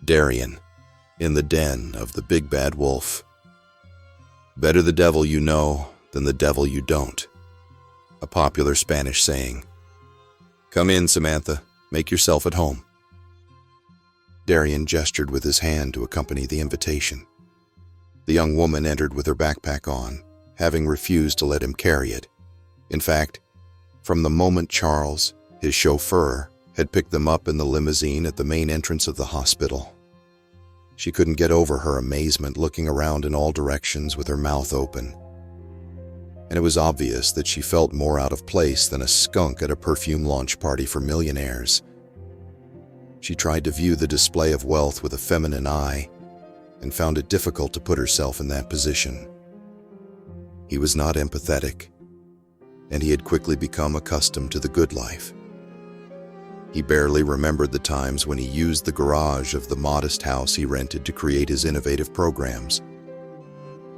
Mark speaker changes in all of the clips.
Speaker 1: Darien, in the den of the big bad wolf. Better the devil you know than the devil you don't. A popular Spanish saying. Come in, Samantha. Make yourself at home. Darien gestured with his hand to accompany the invitation. The young woman entered with her backpack on, having refused to let him carry it. In fact, from the moment Charles, his chauffeur, had picked them up in the limousine at the main entrance of the hospital, she couldn't get over her amazement looking around in all directions with her mouth open. And it was obvious that she felt more out of place than a skunk at a perfume launch party for millionaires. She tried to view the display of wealth with a feminine eye and found it difficult to put herself in that position. He was not empathetic, and he had quickly become accustomed to the good life. He barely remembered the times when he used the garage of the modest house he rented to create his innovative programs,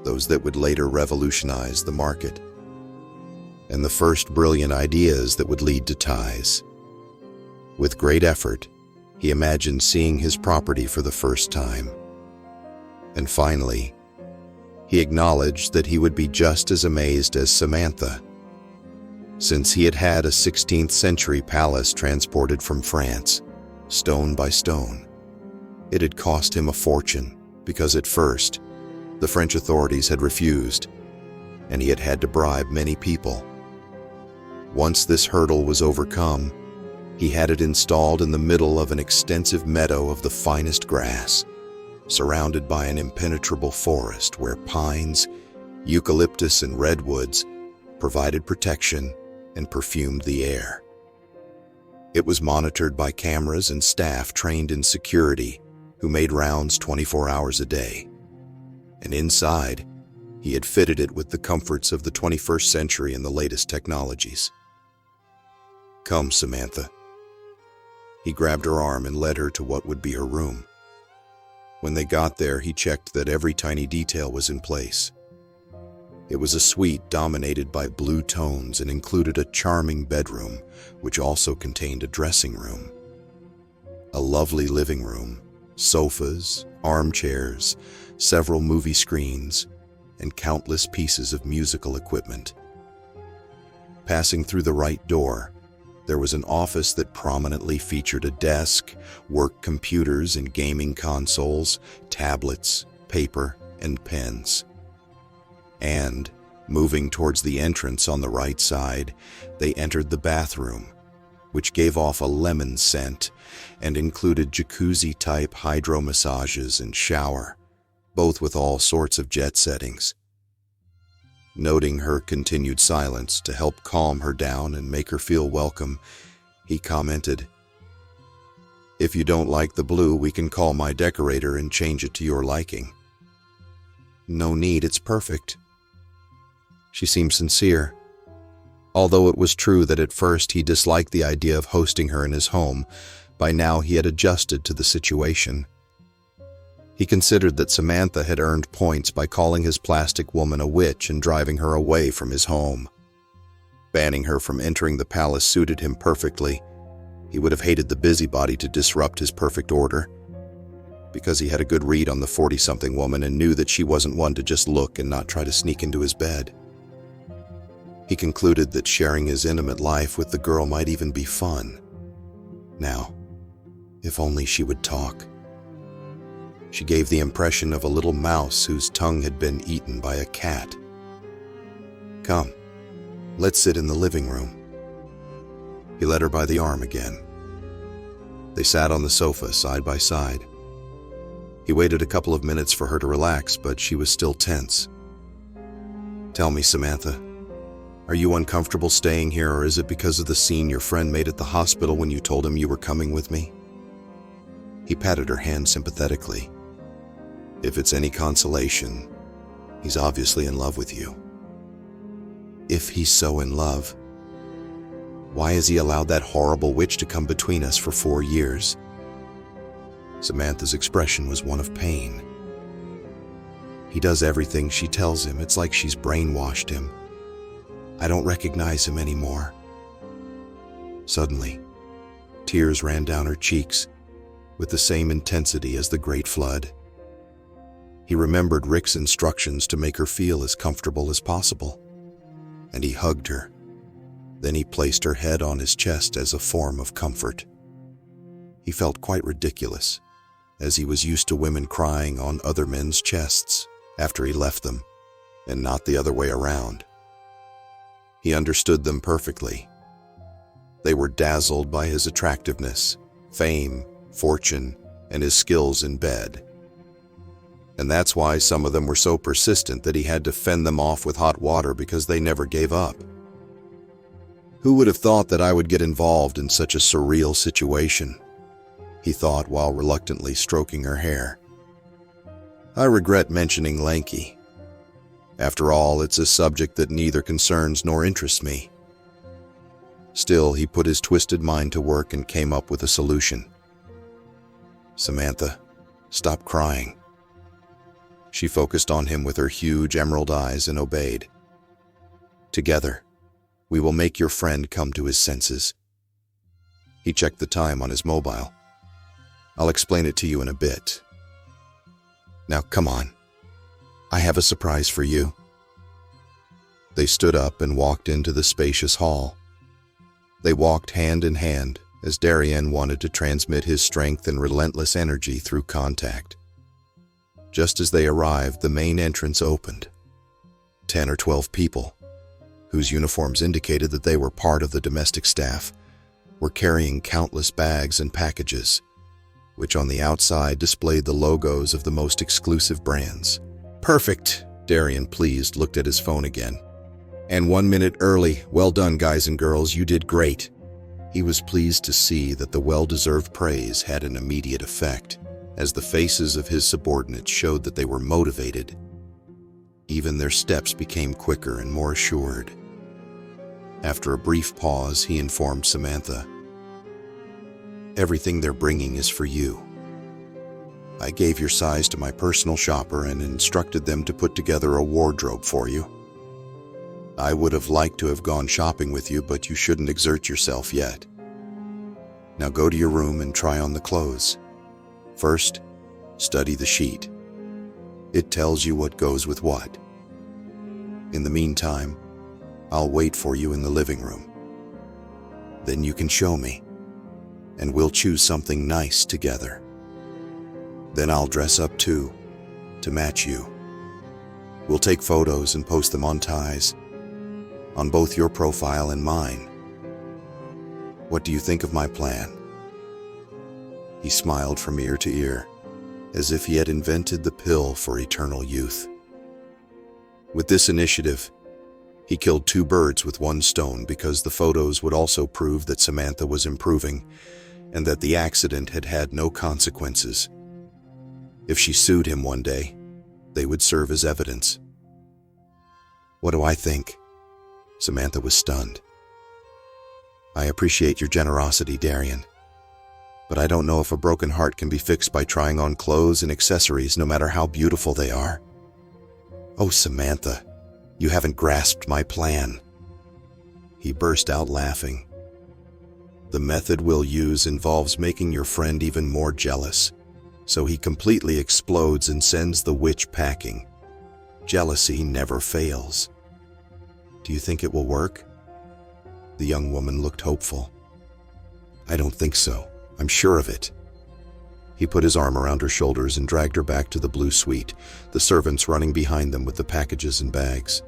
Speaker 1: those that would later revolutionize the market, and the first brilliant ideas that would lead to ties. With great effort, he imagined seeing his property for the first time. And finally, he acknowledged that he would be just as amazed as Samantha, since he had had a 16th century palace transported from France, stone by stone. It had cost him a fortune because at first, the French authorities had refused, and he had had to bribe many people. Once this hurdle was overcome, he had it installed in the middle of an extensive meadow of the finest grass, surrounded by an impenetrable forest where pines, eucalyptus, and redwoods provided protection and perfumed the air. It was monitored by cameras and staff trained in security who made rounds 24 hours a day. And inside, he had fitted it with the comforts of the 21st century and the latest technologies. Come, Samantha. He grabbed her arm and led her to what would be her room. When they got there, he checked that every tiny detail was in place. It was a suite dominated by blue tones and included a charming bedroom, which also contained a dressing room, a lovely living room, sofas, armchairs, several movie screens, and countless pieces of musical equipment. Passing through the right door, there was an office that prominently featured a desk, work computers and gaming consoles, tablets, paper, and pens. And, moving towards the entrance on the right side, they entered the bathroom, which gave off a lemon scent and included jacuzzi-type hydro massages and shower, both with all sorts of jet settings. Noting her continued silence to help calm her down and make her feel welcome, he commented, "If you don't like the blue, we can call my decorator and change it to your liking." "No need, it's perfect." She seemed sincere. Although it was true that at first he disliked the idea of hosting her in his home, by now he had adjusted to the situation. He considered that Samantha had earned points by calling his plastic woman a witch and driving her away from his home. Banning her from entering the palace suited him perfectly. He would have hated the busybody to disrupt his perfect order, because he had a good read on the 40-something woman and knew that she wasn't one to just look and not try to sneak into his bed. He concluded that sharing his intimate life with the girl might even be fun. Now, if only she would talk. She gave the impression of a little mouse whose tongue had been eaten by a cat. "Come, let's sit in the living room." He led her by the arm again. They sat on the sofa side by side. He waited a couple of minutes for her to relax, but she was still tense. "Tell me, Samantha, are you uncomfortable staying here, or is it because of the scene your friend made at the hospital when you told him you were coming with me?" He patted her hand sympathetically. "If it's any consolation, he's obviously in love with you." "If he's so in love, why has he allowed that horrible witch to come between us for 4 years?" Samantha's expression was one of pain. "He does everything she tells him. It's like she's brainwashed him. I don't recognize him anymore." Suddenly, tears ran down her cheeks, with the same intensity as the Great Flood. He remembered Rick's instructions to make her feel as comfortable as possible, and he hugged her. Then he placed her head on his chest as a form of comfort. He felt quite ridiculous, as he was used to women crying on other men's chests after he left them, and not the other way around. He understood them perfectly. They were dazzled by his attractiveness, fame, fortune, and his skills in bed. And that's why some of them were so persistent that he had to fend them off with hot water because they never gave up. Who would have thought that I would get involved in such a surreal situation? He thought while reluctantly stroking her hair. I regret mentioning Lanky. After all, it's a subject that neither concerns nor interests me. Still, he put his twisted mind to work and came up with a solution. Samantha, stop crying. She focused on him with her huge emerald eyes and obeyed. Together, we will make your friend come to his senses. He checked the time on his mobile. I'll explain it to you in a bit. Now come on. I have a surprise for you. They stood up and walked into the spacious hall. They walked hand in hand as Darien wanted to transmit his strength and relentless energy through contact. Just as they arrived, the main entrance opened. 10 or 12 people, whose uniforms indicated that they were part of the domestic staff, were carrying countless bags and packages, which on the outside displayed the logos of the most exclusive brands. Perfect, Darien, pleased, looked at his phone again. And 1 minute early. Well done, guys and girls, you did great. He was pleased to see that the well-deserved praise had an immediate effect, as the faces of his subordinates showed that they were motivated. Even their steps became quicker and more assured. After a brief pause, he informed Samantha, everything they're bringing is for you. I gave your size to my personal shopper and instructed them to put together a wardrobe for you. I would have liked to have gone shopping with you, but you shouldn't exert yourself yet. Now go to your room and try on the clothes. First, study the sheet. It tells you what goes with what. In the meantime, I'll wait for you in the living room. Then you can show me, and we'll choose something nice together. Then I'll dress up too, to match you. We'll take photos and post them on Ties, on both your profile and mine. What do you think of my plan? He smiled from ear to ear, as if he had invented the pill for eternal youth. With this initiative, he killed 2 birds with 1 stone because the photos would also prove that Samantha was improving and that the accident had had no consequences. If she sued him one day, they would serve as evidence. What do I think? Samantha was stunned. I appreciate your generosity, Darien, but I don't know if a broken heart can be fixed by trying on clothes and accessories, no matter how beautiful they are. Oh, Samantha, you haven't grasped my plan. He burst out laughing. The method we'll use involves making your friend even more jealous, so he completely explodes and sends the witch packing. Jealousy never fails. Do you think it will work? The young woman looked hopeful. I don't think so. I'm sure of it. He put his arm around her shoulders and dragged her back to the blue suite, the servants running behind them with the packages and bags.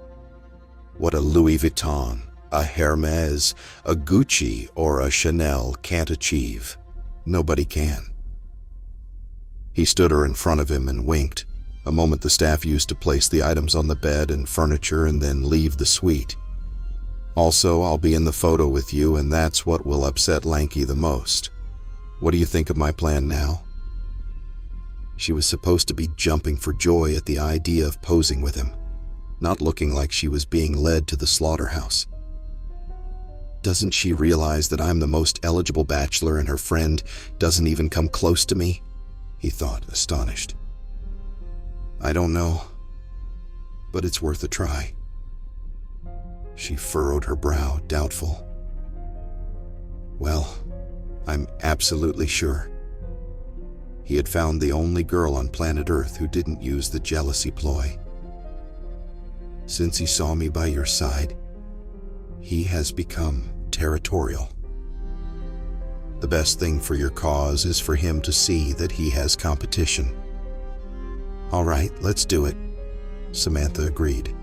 Speaker 1: What a Louis Vuitton, a Hermes, a Gucci, or a Chanel can't achieve. Nobody can. He stood her in front of him and winked, a moment the staff used to place the items on the bed and furniture and then leave the suite. Also, I'll be in the photo with you, and that's what will upset Lanky the most. What do you think of my plan now? She was supposed to be jumping for joy at the idea of posing with him, not looking like she was being led to the slaughterhouse. Doesn't she realize that I'm the most eligible bachelor and her friend doesn't even come close to me? He thought, astonished. I don't know, but it's worth a try. She furrowed her brow, doubtful. Well, I'm absolutely sure. He had found the only girl on planet Earth who didn't use the jealousy ploy. Since he saw me by your side, he has become territorial. The best thing for your cause is for him to see that he has competition. All right, let's do it, Samantha agreed.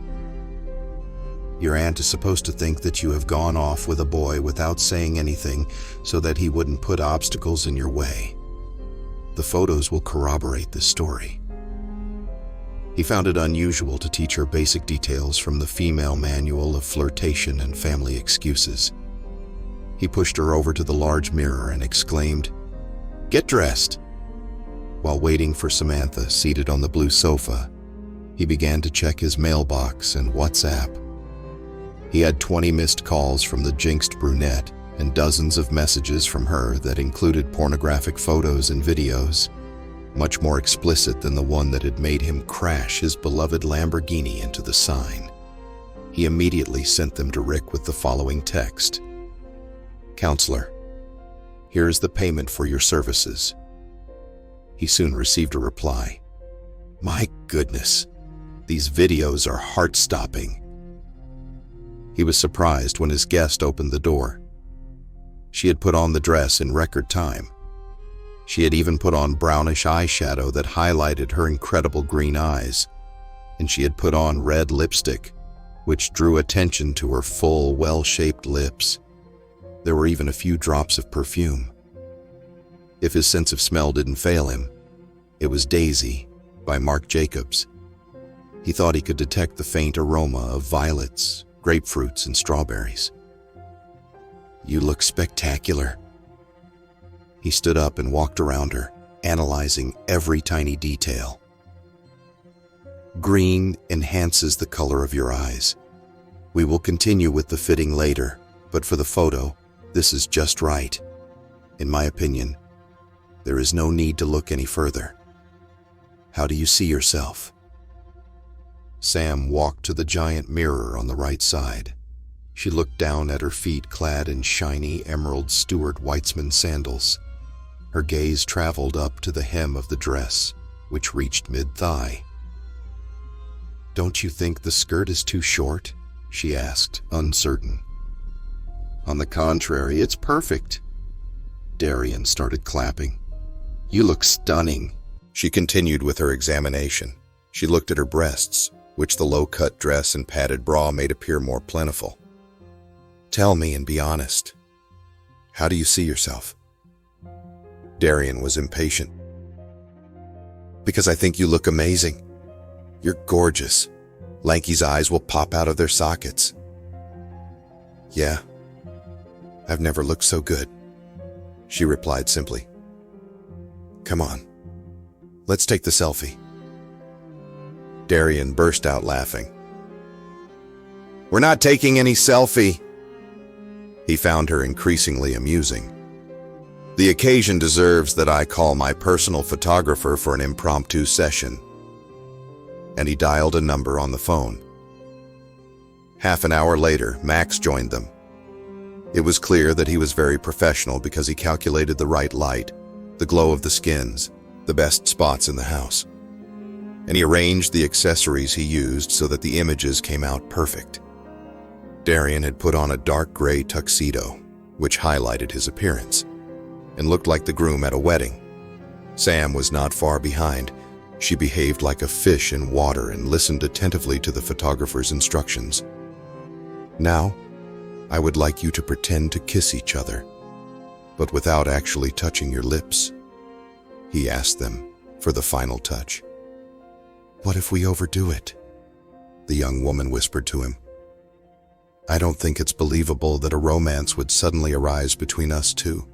Speaker 1: Your aunt is supposed to think that you have gone off with a boy without saying anything so that he wouldn't put obstacles in your way. The photos will corroborate this story. He found it unusual to teach her basic details from the female manual of flirtation and family excuses. He pushed her over to the large mirror and exclaimed, "Get dressed." While waiting for Samantha seated on the blue sofa, he began to check his mailbox and WhatsApp. He had 20 missed calls from the jinxed brunette and dozens of messages from her that included pornographic photos and videos, much more explicit than the one that had made him crash his beloved Lamborghini into the sign. He immediately sent them to Rick with the following text: "Counselor, here is the payment for your services." He soon received a reply: "My goodness, these videos are heart-stopping." He was surprised when his guest opened the door. She had put on the dress in record time. She had even put on brownish eyeshadow that highlighted her incredible green eyes, and she had put on red lipstick, which drew attention to her full, well-shaped lips. There were even a few drops of perfume. If his sense of smell didn't fail him, it was Daisy by Marc Jacobs. He thought he could detect the faint aroma of violets, grapefruits, and strawberries. "You look spectacular." He stood up and walked around her, analyzing every tiny detail. "Green enhances the color of your eyes. We will continue with the fitting later, but for the photo, this is just right. In my opinion, there is no need to look any further. How do you see yourself?" Sam walked to the giant mirror on the right side. She looked down at her feet clad in shiny emerald Stuart Weitzman sandals. Her gaze traveled up to the hem of the dress, which reached mid-thigh. "Don't you think the skirt is too short?" she asked, uncertain. "On the contrary, it's perfect." Darien started clapping. "You look stunning." She continued with her examination. She looked at her breasts, which the low-cut dress and padded bra made appear more plentiful. "Tell me and be honest. How do you see yourself?" Darien was impatient. "Because I think you look amazing. You're gorgeous. Lanky's eyes will pop out of their sockets." "Yeah, I've never looked so good," she replied simply. "Come on, let's take the selfie." Darien burst out laughing. "We're not taking any selfie." He found her increasingly amusing. "The occasion deserves that I call my personal photographer for an impromptu session." And he dialed a number on the phone. Half an hour later, Max joined them. It was clear that he was very professional because he calculated the right light, the glow of the skins, the best spots in the house. And he arranged the accessories he used so that the images came out perfect. Darien had put on a dark gray tuxedo, which highlighted his appearance, and looked like the groom at a wedding. Sam was not far behind. She behaved like a fish in water and listened attentively to the photographer's instructions. "Now, I would like you to pretend to kiss each other, but without actually touching your lips," he asked them for the final touch. "What if we overdo it?" the young woman whispered to him. "I don't think it's believable that a romance would suddenly arise between us two."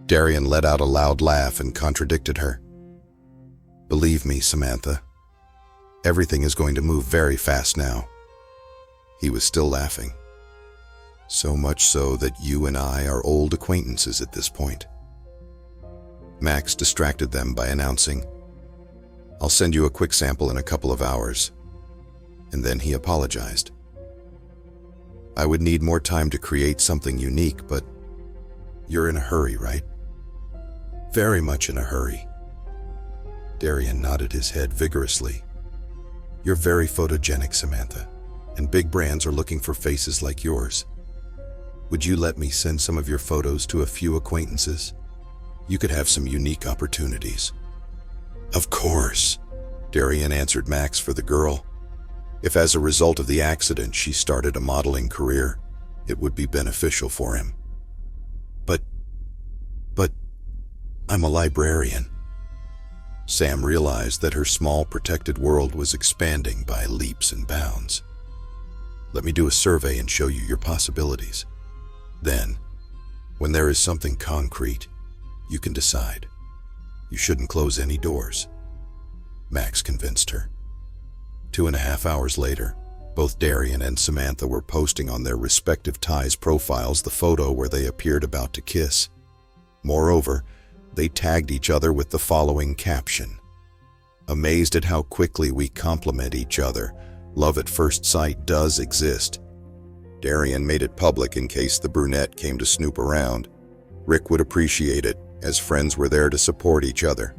Speaker 1: Darien let out a loud laugh and contradicted her. "Believe me, Samantha, everything is going to move very fast now." He was still laughing. "So much so that you and I are old acquaintances at this point." Max distracted them by announcing, "I'll send you a quick sample in a couple of hours." And then he apologized. "I would need more time to create something unique, but you're in a hurry, right?" "Very much in a hurry," Darien nodded his head vigorously. You're very photogenic, Samantha, and big brands are looking for faces like yours. Would you let me send some of your photos to a few acquaintances? You could have some unique opportunities. Of course, Darien answered Max for the girl. If as a result of the accident she started a modeling career, it would be beneficial for him. But I'm a librarian. Sam realized that her small protected world was expanding by leaps and bounds. Let me do a survey and show you your possibilities. Then, when there is something concrete, you can decide. You shouldn't close any doors. Max convinced her. 2.5 hours later, both Darien and Samantha were posting on their respective ties' profiles the photo where they appeared about to kiss. Moreover, they tagged each other with the following caption: "Amazed at how quickly we complement each other. Love at first sight does exist." Darien made it public in case the brunette came to snoop around. Rick would appreciate it, as friends were there to support each other.